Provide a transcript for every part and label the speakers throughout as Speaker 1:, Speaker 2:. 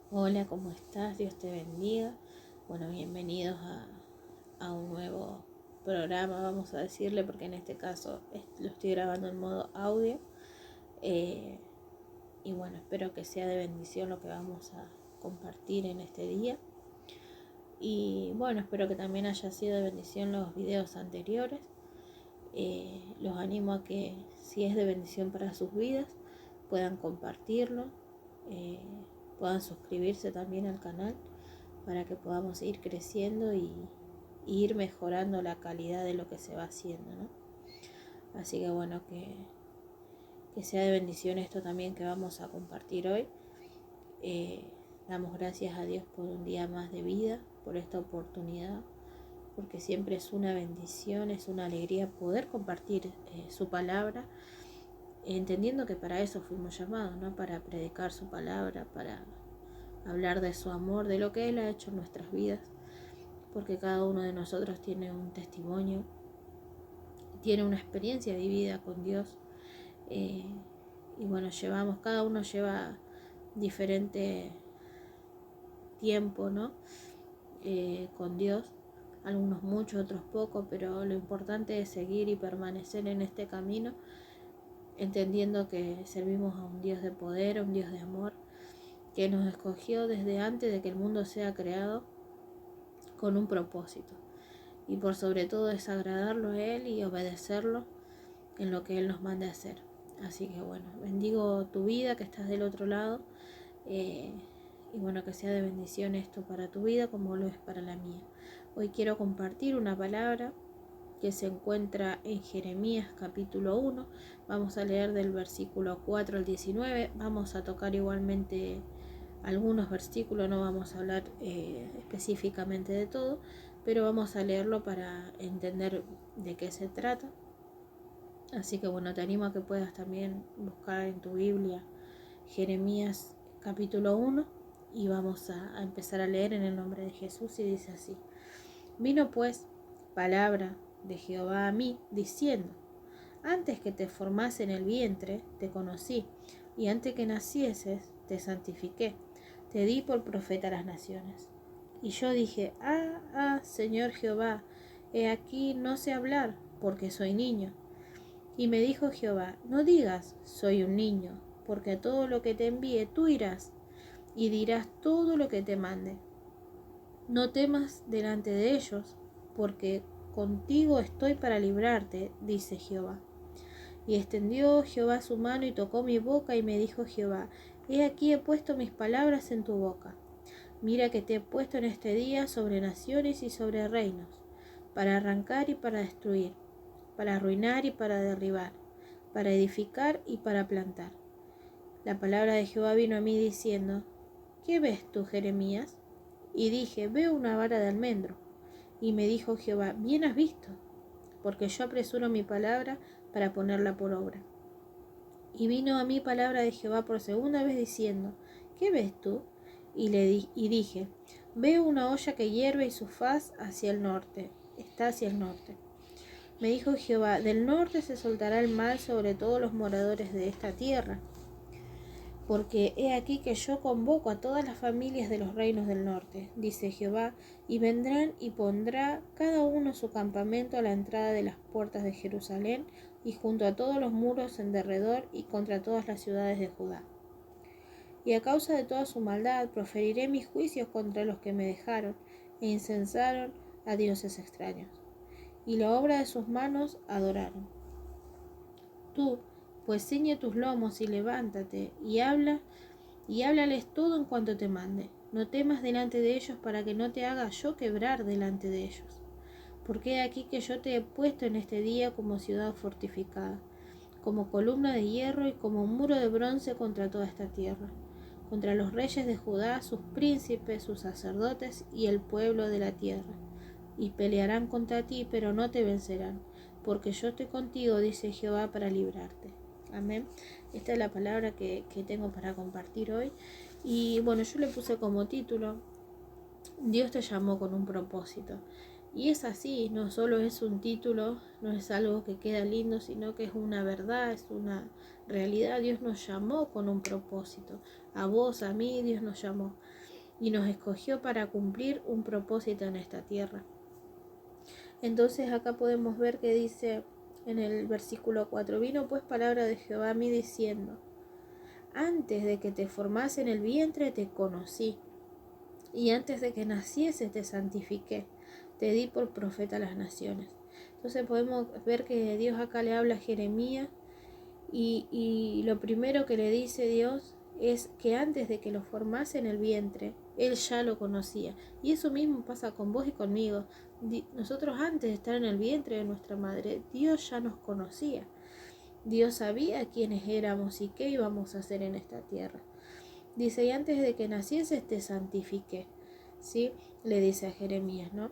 Speaker 1: Hola, ¿cómo estás? Dios te bendiga. Bueno, bienvenidos a un nuevo programa, vamos a decirle, porque en este caso lo estoy grabando en modo audio. Eh, y bueno, espero que sea de bendición lo que vamos a compartir en este día. Y bueno, espero que también haya sido de bendición los videos anteriores. Los animo a que, si es de bendición para sus vidas, puedan compartirlo, eh, puedan suscribirse también al canal para que podamos ir creciendo y ir mejorando la calidad de lo que se va haciendo, ¿no? Así que bueno, que sea de bendición esto también que vamos a compartir hoy. Eh, Damos gracias a Dios por un día más de vida, por esta oportunidad, porque siempre es una bendición, es una alegría poder compartir su palabra, entendiendo que para eso fuimos llamados, ¿no? Para predicar su palabra, para hablar de su amor, de lo que Él ha hecho en nuestras vidas, porque cada uno de nosotros tiene un testimonio, tiene una experiencia vivida con Dios, eh, y bueno, cada uno lleva diferente tiempo, ¿no? Con Dios, algunos mucho, otros poco, pero lo importante es seguir y permanecer en este camino, entendiendo que servimos a un Dios de poder, a un Dios de amor, que nos escogió desde antes de que el mundo sea creado con un propósito. Y por sobre todo es agradarlo a Él y obedecerlo en lo que Él nos manda a hacer. Así que bueno, bendigo tu vida que estás del otro lado, eh, y bueno, que sea de bendición esto para tu vida como lo es para la mía. Hoy quiero compartir una palabra que se encuentra en Jeremías capítulo 1. Vamos a leer del versículo 4 al 19. Vamos a tocar igualmente algunos versículos, no vamos a hablar específicamente de todo, pero vamos a leerlo para entender de qué se trata. Así que bueno, te animo a que puedas también buscar en tu Biblia Jeremías capítulo 1 y vamos a empezar a leer en el nombre de Jesús, y dice así: Vino pues palabra de Jehová a mí, diciendo: Antes que te formase en el vientre, te conocí, y antes que nacieses, te santifiqué, te di por profeta a las naciones. Y yo dije: Señor Jehová, he aquí no sé hablar, porque soy niño. Y me dijo Jehová: No digas, soy un niño, porque a todo lo que te envíe tú irás, y dirás todo lo que te mande. No temas delante de ellos, porque contigo estoy para librarte, dice Jehová. Y extendió Jehová su mano y tocó mi boca, y me dijo Jehová: He aquí he puesto mis palabras en tu boca. Mira que te he puesto en este día sobre naciones y sobre reinos, para arrancar y para destruir, para arruinar y para derribar, para edificar y para plantar. La palabra de Jehová vino a mí diciendo: ¿Qué ves tú, Jeremías? Y dije: Veo una vara de almendro. Y me dijo Jehová: Bien has visto, porque yo apresuro mi palabra para ponerla por obra. Y vino a mí palabra de Jehová por segunda vez diciendo: ¿Qué ves tú? Y dije: Veo una olla que hierve y su faz hacia el norte, está hacia el norte. Me dijo Jehová: Del norte se soltará el mal sobre todos los moradores de esta tierra, porque he aquí que yo convoco a todas las familias de los reinos del norte, dice Jehová, y vendrán y pondrá cada uno su campamento a la entrada de las puertas de Jerusalén, y junto a todos los muros en derredor, y contra todas las ciudades de Judá. Y a causa de toda su maldad proferiré mis juicios contra los que me dejaron e incensaron a dioses extraños, y la obra de sus manos adoraron. Tú, pues ciñe tus lomos y levántate, y háblales todo en cuanto te mande. No temas delante de ellos, para que no te haga yo quebrar delante de ellos. Porque he aquí que yo te he puesto en este día como ciudad fortificada, como columna de hierro y como muro de bronce contra toda esta tierra, contra los reyes de Judá, sus príncipes, sus sacerdotes y el pueblo de la tierra. Y pelearán contra ti, pero no te vencerán, porque yo estoy contigo, dice Jehová, para librarte. Amén. Esta es la palabra que tengo para compartir hoy. Y bueno, yo le puse como título: Dios te llamó con un propósito. Y es así, no solo es un título, no es algo que queda lindo, sino que es una verdad, es una realidad. Dios nos llamó con un propósito. A vos, a mí, Dios nos llamó y nos escogió para cumplir un propósito en esta tierra. Entonces acá podemos ver que dice en el versículo 4, vino pues palabra de Jehová a mí diciendo, antes de que te formase en el vientre te conocí, y antes de que naciese te santifiqué, te di por profeta a las naciones. Entonces podemos ver que Dios acá le habla a Jeremías y lo primero que le dice Dios es que antes de que lo formase en el vientre, Él ya lo conocía. Y eso mismo pasa con vos y conmigo. Nosotros antes de estar en el vientre de nuestra madre, Dios ya nos conocía. Dios sabía quiénes éramos y qué íbamos a hacer en esta tierra. Dice, y antes de que nacieses te santifiqué. ¿Sí? Le dice a Jeremías, ¿no?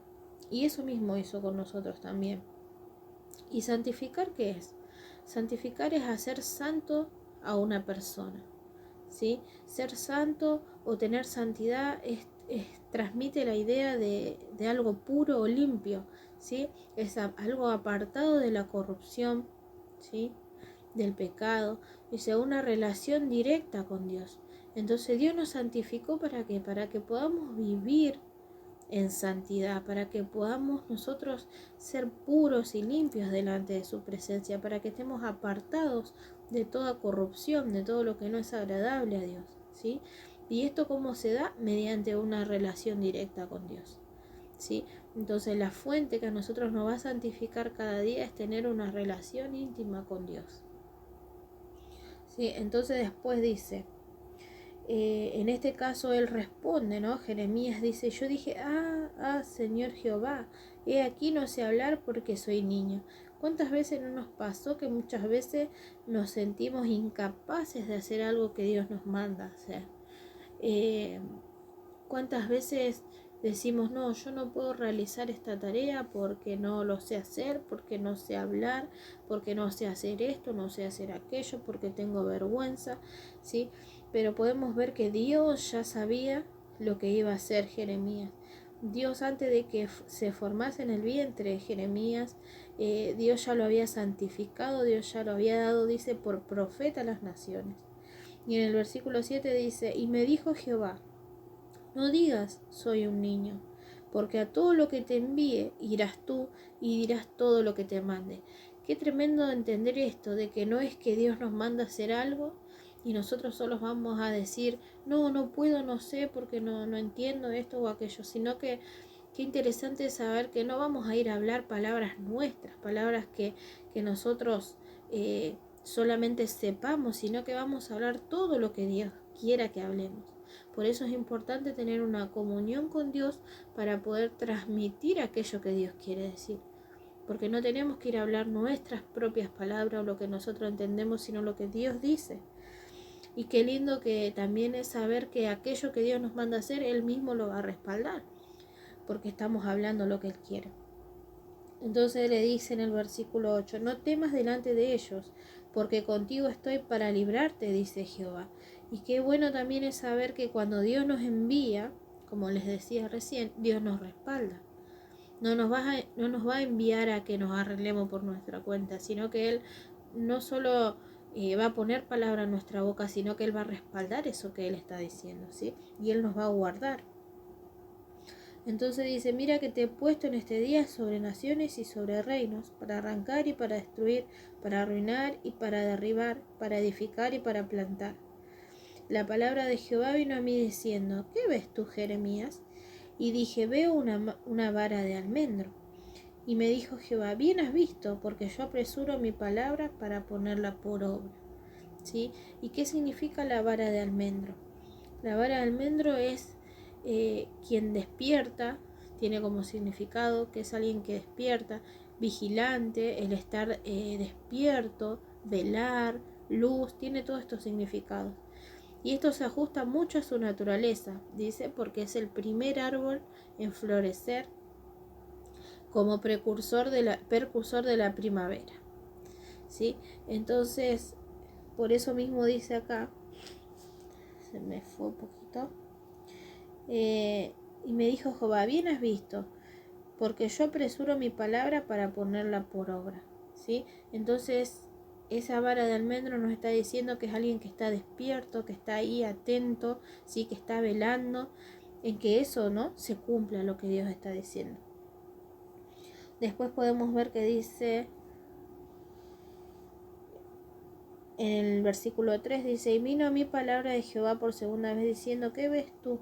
Speaker 1: Y eso mismo hizo con nosotros también. ¿Y santificar qué es? Santificar es hacer santo a una persona, ¿sí? Ser santo o tener santidad transmite la idea de algo puro o limpio, ¿sí? Es algo apartado de la corrupción, ¿sí? Del pecado, dice una relación directa con Dios. Entonces Dios nos santificó ¿para qué? Para que podamos vivir en santidad, para que podamos nosotros ser puros y limpios delante de su presencia, para que estemos apartados de toda corrupción, de todo lo que no es agradable a Dios, ¿sí? Y esto cómo se da mediante una relación directa con Dios, ¿sí? Entonces la fuente que a nosotros nos va a santificar cada día es tener una relación íntima con Dios, ¿sí? Entonces después dice, en este caso él responde, ¿no? Jeremías dice, yo dije, Señor Jehová, he aquí no sé hablar porque soy niño. ¿Cuántas veces no nos pasó que muchas veces nos sentimos incapaces de hacer algo que Dios nos manda hacer? ¿Cuántas veces decimos, no, yo no puedo realizar esta tarea porque no lo sé hacer, porque no sé hablar, porque no sé hacer esto, no sé hacer aquello, porque tengo vergüenza, ¿sí? Pero podemos ver que Dios ya sabía lo que iba a hacer Jeremías. Dios antes de que se formase en el vientre de Jeremías, Dios ya lo había santificado, Dios ya lo había dado, dice, por profeta a las naciones. Y en el versículo 7 dice, y me dijo Jehová, no digas soy un niño, porque a todo lo que te envíe irás tú y dirás todo lo que te mande. Qué tremendo entender esto, de que no es que Dios nos manda a hacer algo y nosotros solos vamos a decir, no, no puedo, no sé, porque no entiendo esto o aquello, sino que qué interesante saber que no vamos a ir a hablar palabras nuestras, palabras que nosotros solamente sepamos, sino que vamos a hablar todo lo que Dios quiera que hablemos. Por eso es importante tener una comunión con Dios para poder transmitir aquello que Dios quiere decir. Porque no tenemos que ir a hablar nuestras propias palabras o lo que nosotros entendemos, sino lo que Dios dice. Y qué lindo que también es saber que aquello que Dios nos manda hacer, Él mismo lo va a respaldar, porque estamos hablando lo que Él quiere. Entonces le dice en el versículo 8, no temas delante de ellos, porque contigo estoy para librarte, dice Jehová. Y qué bueno también es saber que cuando Dios nos envía, como les decía recién, Dios nos respalda. No nos va a enviar a que nos arreglemos por nuestra cuenta, sino que Él no solo va a poner palabra en nuestra boca, sino que Él va a respaldar eso que Él está diciendo, ¿sí? Y Él nos va a guardar. Entonces dice, mira que te he puesto en este día sobre naciones y sobre reinos, para arrancar y para destruir, para arruinar y para derribar, para edificar y para plantar. La palabra de Jehová vino a mí diciendo, ¿qué ves tú, Jeremías? Y dije, veo una vara de almendro. Y me dijo Jehová, bien has visto, porque yo apresuro mi palabra para ponerla por obra. ¿Sí? ¿Y qué significa la vara de almendro? La vara de almendro es quien despierta, tiene como significado que es alguien que despierta, vigilante, el estar despierto, velar, luz, tiene todos estos significados. Y esto se ajusta mucho a su naturaleza, dice, porque es el primer árbol en florecer como precursor de la primavera, ¿sí? Entonces, por eso mismo dice acá, se me fue un poquito, y me dijo Jehová, bien has visto, porque yo apresuro mi palabra para ponerla por obra, ¿sí? Entonces, esa vara de almendro nos está diciendo que es alguien que está despierto, que está ahí atento, ¿sí? Que está velando en que eso, ¿no?, se cumpla lo que Dios está diciendo. Después podemos ver que dice, en el versículo 3 dice, y vino a mí palabra de Jehová por segunda vez diciendo, ¿qué ves tú,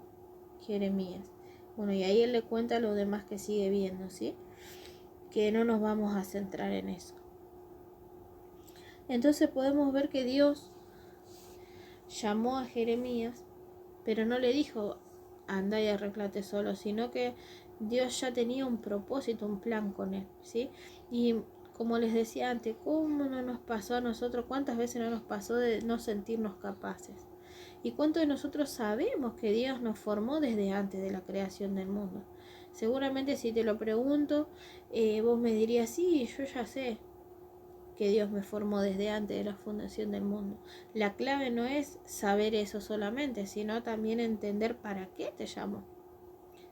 Speaker 1: Jeremías? Bueno, y ahí él le cuenta lo demás que sigue viendo, ¿sí? Que no nos vamos a centrar en eso. Entonces podemos ver que Dios llamó a Jeremías, pero no le dijo, anda y arréglate solo, sino que Dios ya tenía un propósito, un plan con él, ¿sí? Y como les decía antes, ¿cómo no nos pasó a nosotros? ¿Cuántas veces no nos pasó de no sentirnos capaces? ¿Y cuántos de nosotros sabemos que Dios nos formó desde antes de la creación del mundo? Seguramente si te lo pregunto, vos me dirías, sí, yo ya sé que Dios me formó desde antes de la fundación del mundo. La clave no es saber eso solamente, sino también entender para qué te llamó,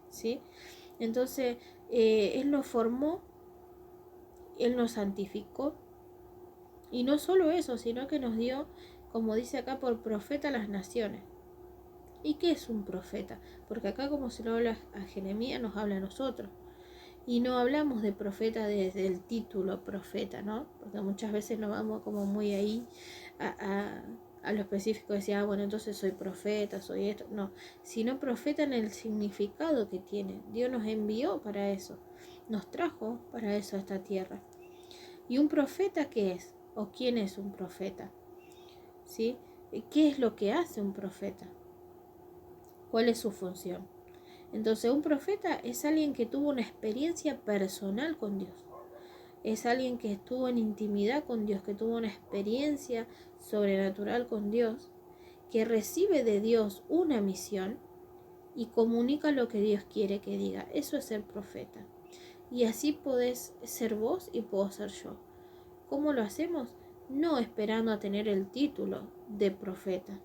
Speaker 1: ¿sí? Entonces, Él nos formó, Él nos santificó, y no solo eso, sino que nos dio, como dice acá, por profeta a las naciones. ¿Y qué es un profeta? Porque acá, como se lo habla a Jeremías, nos habla a nosotros. Y no hablamos de profeta desde el título profeta, ¿no? Porque muchas veces nos vamos como muy ahí a lo específico, decía, bueno, entonces soy profeta, soy esto. No, sino profeta en el significado que tiene. Dios nos envió para eso, nos trajo para eso a esta tierra. ¿Y un profeta qué es? ¿O quién es un profeta? ¿Sí? ¿Qué es lo que hace un profeta? ¿Cuál es su función? Entonces, un profeta es alguien que tuvo una experiencia personal con Dios. Es alguien que estuvo en intimidad con Dios, que tuvo una experiencia sobrenatural con Dios, que recibe de Dios una misión y comunica lo que Dios quiere que diga. Eso es ser profeta. Y así podés ser vos y puedo ser yo. ¿Cómo lo hacemos? No esperando a tener el título de profeta,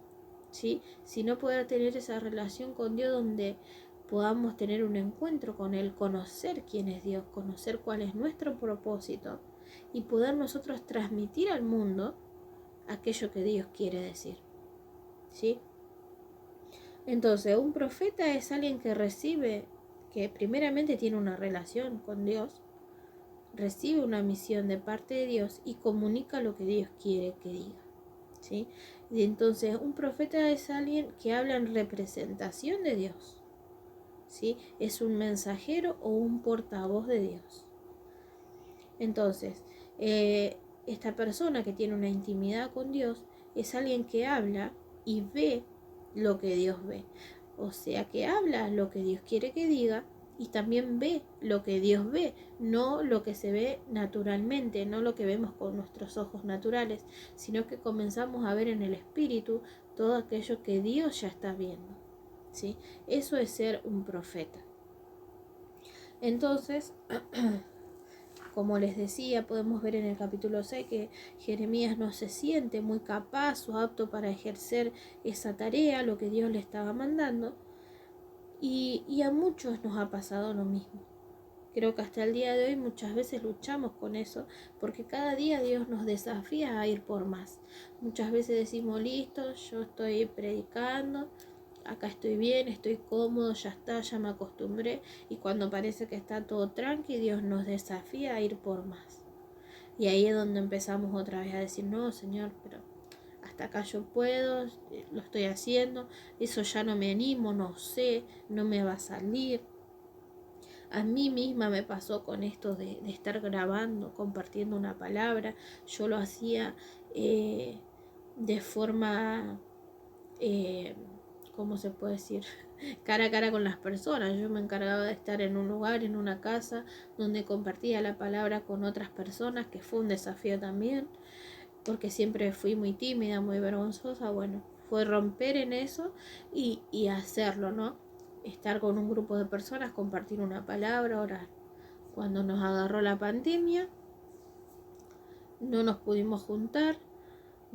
Speaker 1: ¿sí? Sino poder tener esa relación con Dios donde podamos tener un encuentro con Él, conocer quién es Dios, conocer cuál es nuestro propósito y poder nosotros transmitir al mundo aquello que Dios quiere decir, ¿sí? Entonces, un profeta es alguien que recibe, que primeramente tiene una relación con Dios, recibe una misión de parte de Dios y comunica lo que Dios quiere que diga, ¿sí? Y entonces, un profeta es alguien que habla en representación de Dios, ¿sí? Es un mensajero o un portavoz de Dios. Entonces, esta persona que tiene una intimidad con Dios es alguien que habla y ve lo que Dios ve. O sea, que habla lo que Dios quiere que diga y también ve lo que Dios ve, no lo que se ve naturalmente, no lo que vemos con nuestros ojos naturales, sino que comenzamos a ver en el espíritu todo aquello que Dios ya está viendo, ¿sí? Eso es ser un profeta. Entonces, como les decía, podemos ver en el capítulo 6 que Jeremías no se siente muy capaz o apto para ejercer esa tarea, lo que Dios le estaba mandando. Y a muchos nos ha pasado lo mismo. Creo que hasta el día de hoy muchas veces luchamos con eso, porque cada día Dios nos desafía a ir por más. Muchas veces decimos, listo, yo estoy predicando, acá estoy bien, estoy cómodo, ya está, ya me acostumbré. Y cuando parece que está todo tranqui, Dios nos desafía a ir por más. Y ahí es donde empezamos otra vez a decir, no, Señor, pero hasta acá yo puedo, lo estoy haciendo, eso ya no me animo, no sé, no me va a salir. A mí misma me pasó con esto de estar grabando, compartiendo una palabra. Yo lo hacía de forma, ¿cómo se puede decir? Cara a cara con las personas. Yo me encargaba de estar en un lugar, en una casa, donde compartía la palabra con otras personas, que fue un desafío también, porque siempre fui muy tímida, muy vergonzosa. Bueno, fue romper en eso y hacerlo, ¿no? Estar con un grupo de personas, compartir una palabra, orar. Cuando nos agarró la pandemia, no nos pudimos juntar,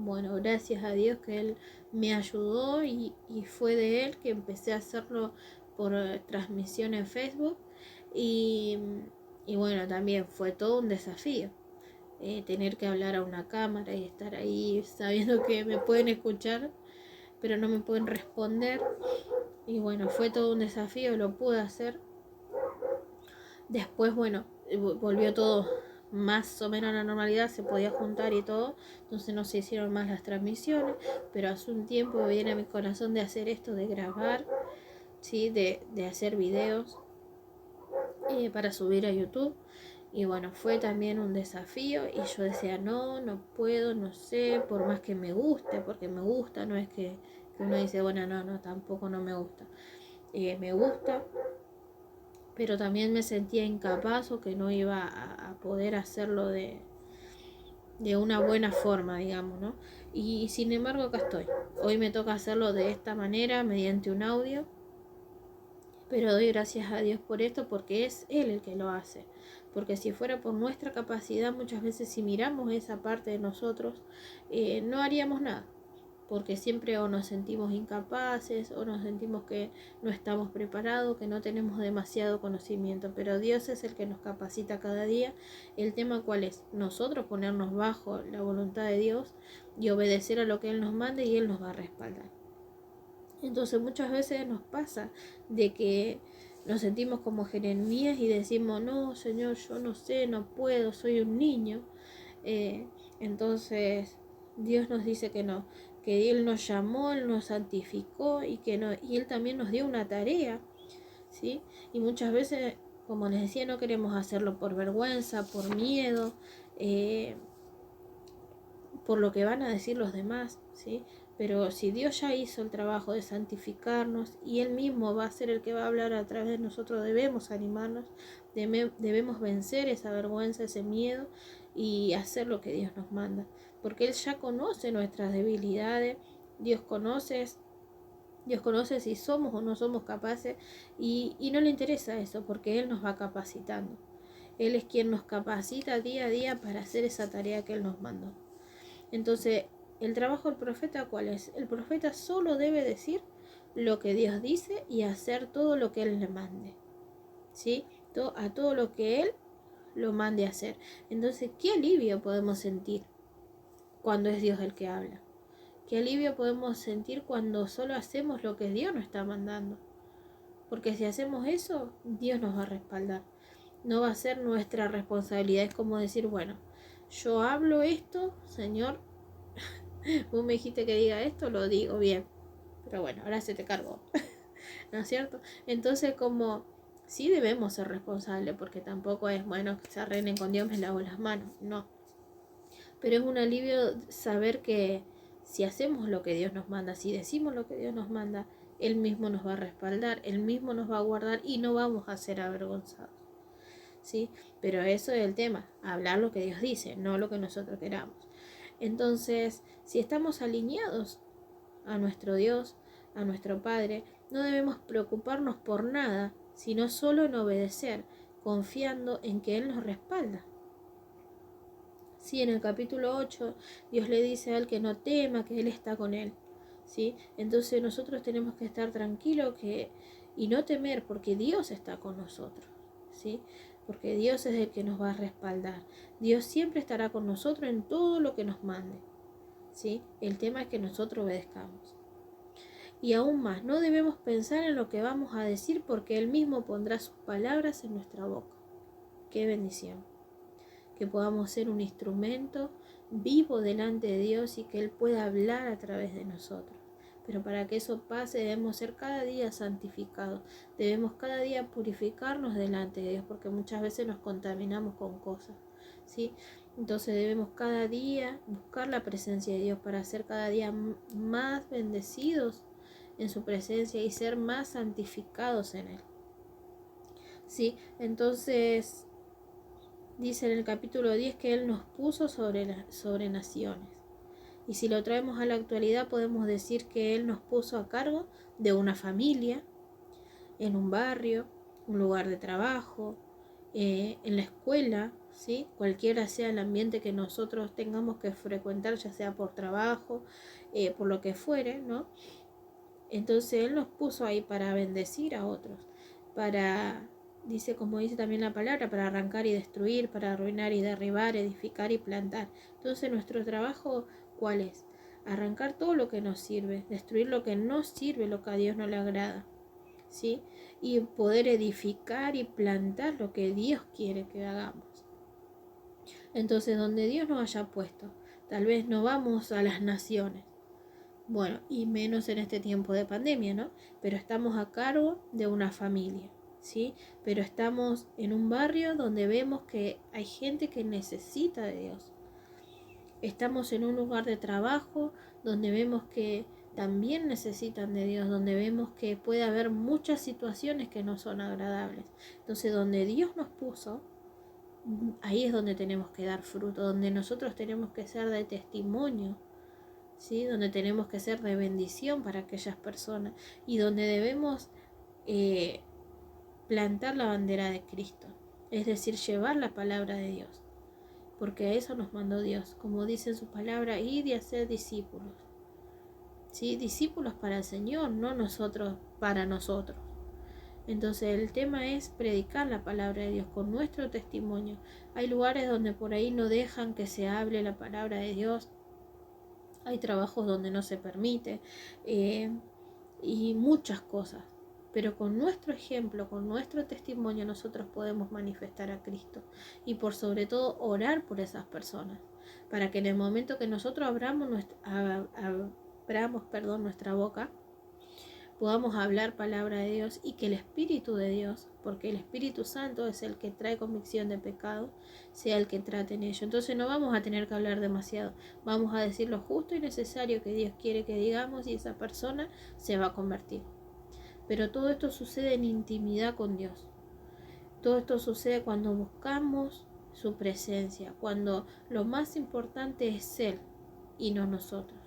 Speaker 1: Bueno, gracias a Dios que Él me ayudó y fue de Él que empecé a hacerlo por transmisión en Facebook y, y bueno, también fue todo un desafío. Tener que hablar a una cámara y estar ahí sabiendo que me pueden escuchar pero no me pueden responder y bueno, fue todo un desafío, lo pude hacer. Después, bueno, volvió todo más o menos a la normalidad, se podía juntar y todo, entonces no se hicieron más las transmisiones, pero hace un tiempo viene a mi corazón de hacer esto, de grabar, ¿sí? de hacer videos para subir a YouTube. Y bueno, fue también un desafío y yo decía, no puedo, no sé, por más que me guste, porque me gusta, no es que uno dice, bueno, no, tampoco no me gusta. Me gusta, pero también me sentía incapaz o que no iba a poder hacerlo de una buena forma, digamos, ¿no? Y sin embargo acá estoy. Hoy me toca hacerlo de esta manera, mediante un audio, pero doy gracias a Dios por esto porque es Él el que lo hace. Porque si fuera por nuestra capacidad, muchas veces si miramos esa parte de nosotros, no haríamos nada. Porque siempre o nos sentimos incapaces o nos sentimos que no estamos preparados, que no tenemos demasiado conocimiento, pero Dios es el que nos capacita cada día. El tema cuál es, nosotros ponernos bajo la voluntad de Dios y obedecer a lo que Él nos mande y Él nos va a respaldar. Entonces muchas veces nos pasa de que nos sentimos como Jeremías y decimos, no, Señor, yo no sé, no puedo, soy un niño. Entonces Dios nos dice que no, que Él nos llamó, Él nos santificó y que no, y Él también nos dio una tarea, ¿sí? Y muchas veces, como les decía, no queremos hacerlo por vergüenza, por miedo, por lo que van a decir los demás, ¿sí? Pero si Dios ya hizo el trabajo de santificarnos y Él mismo va a ser el que va a hablar a través de nosotros, debemos animarnos, debemos vencer esa vergüenza, ese miedo y hacer lo que Dios nos manda. Porque Él ya conoce nuestras debilidades, Dios conoce si somos o no somos capaces y no le interesa eso porque Él nos va capacitando. Él es quien nos capacita día a día para hacer esa tarea que Él nos mandó. Entonces, ¿el trabajo del profeta cuál es? El profeta solo debe decir lo que Dios dice y hacer todo lo que Él le mande, ¿sí? A todo lo que Él lo mande a hacer. Entonces, ¿qué alivio podemos sentir cuando es Dios el que habla? ¿Qué alivio podemos sentir cuando solo hacemos lo que Dios nos está mandando? Porque si hacemos eso, Dios nos va a respaldar. No va a ser nuestra responsabilidad. Es como decir, bueno, yo hablo esto, Señor, vos me dijiste que diga esto, lo digo bien. Pero bueno, ahora se te cargó. ¿No es cierto? Entonces como sí debemos ser responsables porque tampoco es bueno que se arreglen con Dios, me lavo las manos. No. Pero es un alivio saber que si hacemos lo que Dios nos manda, si decimos lo que Dios nos manda, Él mismo nos va a respaldar, Él mismo nos va a guardar y no vamos a ser avergonzados. ¿Sí? Pero eso es el tema, hablar lo que Dios dice, no lo que nosotros queramos. Entonces, si estamos alineados a nuestro Dios, a nuestro Padre, no debemos preocuparnos por nada, sino solo en obedecer, confiando en que Él nos respalda. Sí, en el capítulo 8, Dios le dice a él que no tema, que Él está con él. ¿Sí? Entonces nosotros tenemos que estar tranquilos y no temer porque Dios está con nosotros. ¿Sí? Porque Dios es el que nos va a respaldar. Dios siempre estará con nosotros en todo lo que nos mande. ¿Sí? El tema es que nosotros obedezcamos. Y aún más, no debemos pensar en lo que vamos a decir porque Él mismo pondrá sus palabras en nuestra boca. ¡Qué bendición! Que podamos ser un instrumento vivo delante de Dios y que Él pueda hablar a través de nosotros. Pero para que eso pase debemos ser cada día santificados, debemos cada día purificarnos delante de Dios porque muchas veces nos contaminamos con cosas, ¿sí? Entonces debemos cada día buscar la presencia de Dios para ser cada día más bendecidos en su presencia y ser más santificados en Él. ¿Sí? Entonces dice en el capítulo 10 que Él nos puso sobre naciones. Y si lo traemos a la actualidad podemos decir que Él nos puso a cargo de una familia, en un barrio, un lugar de trabajo, en la escuela, ¿sí? Cualquiera sea el ambiente que nosotros tengamos que frecuentar, ya sea por trabajo, por lo que fuere, ¿no? Entonces Él nos puso ahí para bendecir a otros, para, dice, como dice también la palabra, para arrancar y destruir, para arruinar y derribar, edificar y plantar. Entonces nuestro trabajo, ¿cuál es? Arrancar todo lo que nos sirve, destruir lo que no sirve, lo que a Dios no le agrada, ¿sí? Y poder edificar y plantar lo que Dios quiere que hagamos. Entonces, donde Dios nos haya puesto, tal vez no vamos a las naciones, bueno, y menos en este tiempo de pandemia, ¿no? Pero estamos a cargo de una familia, ¿sí? Pero estamos en un barrio donde vemos que hay gente que necesita de Dios. Estamos en un lugar de trabajo donde vemos que también necesitan de Dios, donde vemos que puede haber muchas situaciones que no son agradables. Entonces, donde Dios nos puso, ahí es donde tenemos que dar fruto, donde nosotros tenemos que ser de testimonio, ¿sí? Donde tenemos que ser de bendición para aquellas personas y donde debemos plantar la bandera de Cristo, es decir, llevar la palabra de Dios, porque a eso nos mandó Dios, como dice en su palabra, ir y hacer discípulos, ¿sí? Discípulos para el Señor, no nosotros para nosotros. Entonces el tema es predicar la palabra de Dios con nuestro testimonio. Hay lugares donde por ahí no dejan que se hable la palabra de Dios. Hay trabajos donde no se permite. Y muchas cosas. Pero con nuestro ejemplo, con nuestro testimonio, nosotros podemos manifestar a Cristo. Y por sobre todo orar por esas personas. Para que en el momento que nosotros abramos nuestra boca, podamos hablar palabra de Dios y que el Espíritu de Dios, porque el Espíritu Santo es el que trae convicción de pecado, sea el que trate en ello. Entonces no vamos a tener que hablar demasiado, vamos a decir lo justo y necesario que Dios quiere que digamos y esa persona se va a convertir. Pero todo esto sucede en intimidad con Dios. Todo esto sucede cuando buscamos su presencia, cuando lo más importante es Él y no nosotros.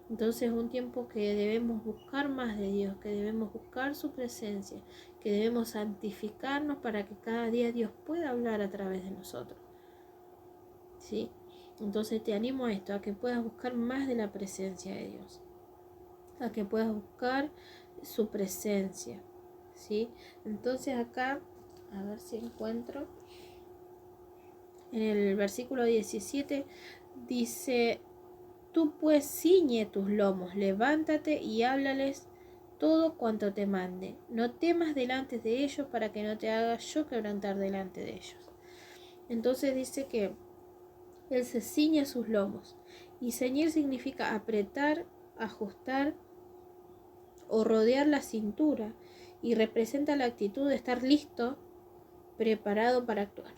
Speaker 1: Entonces es un tiempo que debemos buscar más de Dios, que debemos buscar su presencia, que debemos santificarnos para que cada día Dios pueda hablar a través de nosotros. ¿Sí? Entonces te animo a esto, a que puedas buscar más de la presencia de Dios, a que puedas buscar su presencia. ¿Sí? Entonces acá, a ver si encuentro, en el versículo 17 dice: tú pues ciñe tus lomos, levántate y háblales todo cuanto te mande. No temas delante de ellos para que no te haga yo quebrantar delante de ellos. Entonces dice que él se ciñe sus lomos. Y ceñir significa apretar, ajustar o rodear la cintura. Y representa la actitud de estar listo, preparado para actuar.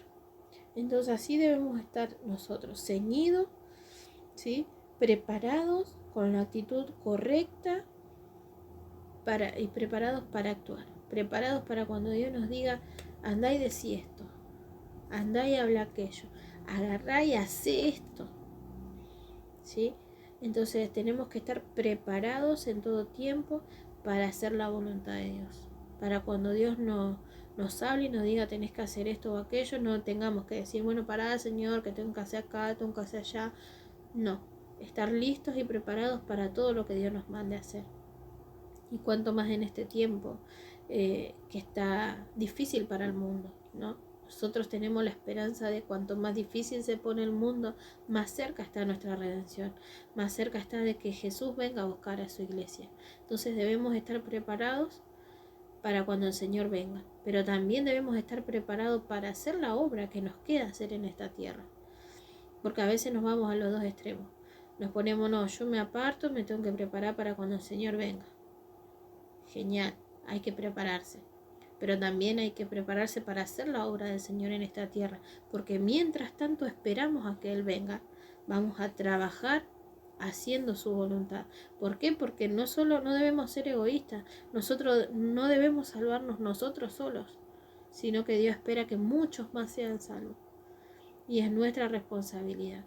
Speaker 1: Entonces así debemos estar nosotros, ceñidos, ¿sí? Preparados con la actitud correcta y preparados para actuar, preparados para cuando Dios nos diga: andá y decí esto, andá y habla aquello, agarrá y hacé esto, ¿sí? Entonces tenemos que estar preparados en todo tiempo para hacer la voluntad de Dios, para cuando Dios nos hable y nos diga tenés que hacer esto o aquello, no tengamos que decir: bueno, pará, Señor, que tengo que hacer acá, tengo que hacer allá. No, estar listos y preparados para todo lo que Dios nos mande a hacer. Y cuanto más en este tiempo que está difícil para el mundo, ¿no? Nosotros tenemos la esperanza de cuanto más difícil se pone el mundo, más cerca está nuestra redención, más cerca está de que Jesús venga a buscar a su iglesia. Entonces debemos estar preparados para cuando el Señor venga, pero también debemos estar preparados para hacer la obra que nos queda hacer en esta tierra, porque a veces nos vamos a los dos extremos. Nos ponemos: no, yo me aparto, me tengo que preparar para cuando el Señor venga. Genial, hay que prepararse, pero también hay que prepararse para hacer la obra del Señor en esta tierra, porque mientras tanto esperamos a que Él venga, vamos a trabajar haciendo su voluntad. ¿Por qué? Porque no debemos ser egoístas, nosotros no debemos salvarnos nosotros solos, sino que Dios espera que muchos más sean salvos, y es nuestra responsabilidad.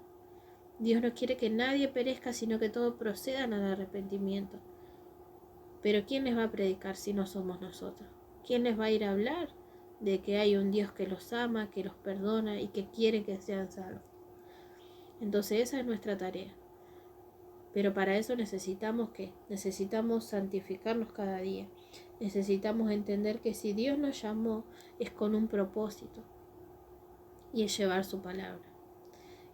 Speaker 1: Dios no quiere que nadie perezca, sino que todos procedan al arrepentimiento. Pero ¿quién les va a predicar si no somos nosotros? ¿Quién les va a ir a hablar de que hay un Dios que los ama, que los perdona y que quiere que sean salvos. Entonces esa es nuestra tarea. Pero para eso necesitamos santificarnos cada día. Necesitamos entender que si Dios nos llamó es con un propósito, y es llevar su palabra.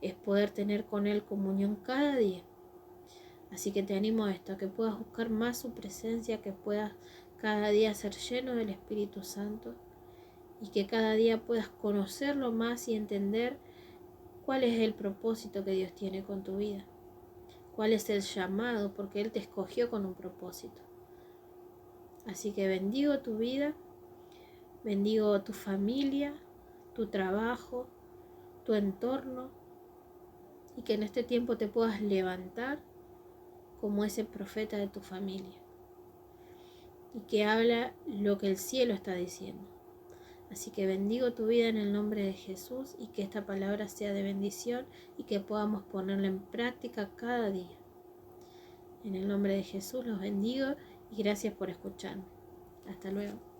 Speaker 1: Es poder tener con Él comunión cada día. Así que te animo a esto, a que puedas buscar más su presencia, que puedas cada día ser lleno del Espíritu Santo y que cada día puedas conocerlo más y entender cuál es el propósito que Dios tiene con tu vida. Cuál es el llamado, porque Él te escogió con un propósito. Así que bendigo tu vida, bendigo tu familia, tu trabajo, tu entorno, y que en este tiempo te puedas levantar como ese profeta de tu familia y que habla lo que el cielo está diciendo. Así que bendigo tu vida en el nombre de Jesús y que esta palabra sea de bendición y que podamos ponerla en práctica cada día. En el nombre de Jesús los bendigo y gracias por escucharme. Hasta luego.